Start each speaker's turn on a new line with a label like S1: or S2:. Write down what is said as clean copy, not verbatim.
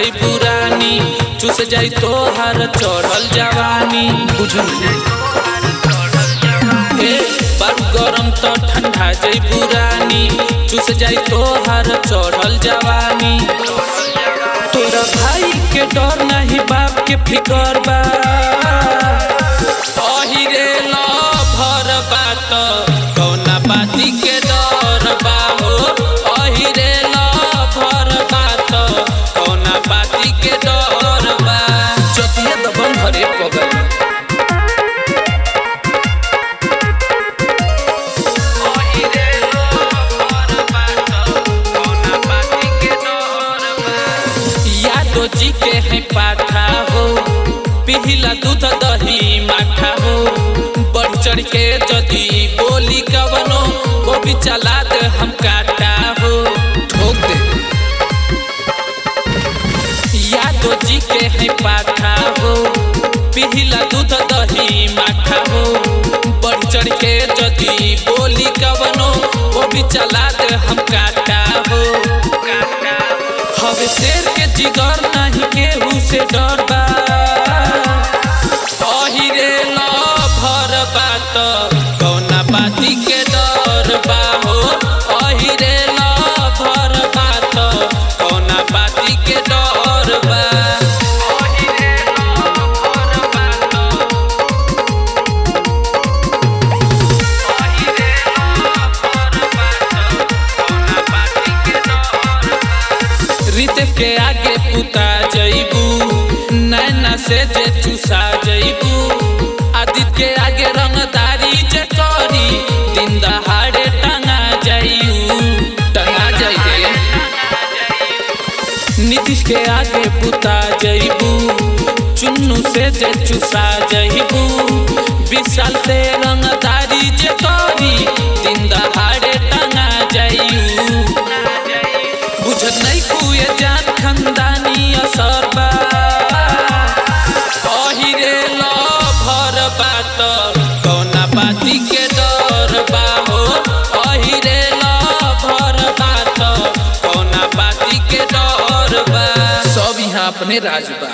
S1: जाई पुरानी चूस जाई तोहर चढ़ल जवानी बुझल बारू गरम तो ठंडा जाई पुरानी चूस जाई तोहर चढ़ल जवानी तोरा भाई के डर नहीं बाप के फिकर बा अहिरे लभर बात कौना बाती के डर बा हो अहिरे लभर बात कौना बाती के डर बा जतिया दबन हरे पगल जी के है पाठा हो पिहिला दूध दही माठा हो बढ़ चढ़ के जदी बोली कवनो वो भी चला दे हम काटा हो ठोक दे यादो जी के है पाठा हो पिहिला दूध दही माठा हो बढ़ चढ़ के जदी बोली कवनो वो भी चला दे हम काटा हो हवे शेर के जिगर नहीं केहू से डर बा अहिरे लभर बात कौना बाती के डर बा हो अहिरे लभर बात कौना बाती के डर बा रितेश के आगे पुता जइबू नैना से जे चूसा जइबू आदित्य के आगे रंगदारी जे करी दिन दहाड़े टंगा जाइए नीतीश के आगे पुता जइबू चुन्नू से जे चूसा जइबू विशाल से रंगदारी जे करी दिन दहाड़े टंगा जाइयू बुझत नहीं कुए जान खंदानी असर बा अहिरे लभर बात कौना बाती के डर बा हो अहिरे लभर बात कौना बाती के डर बा सब यहाँ अपने राज बा।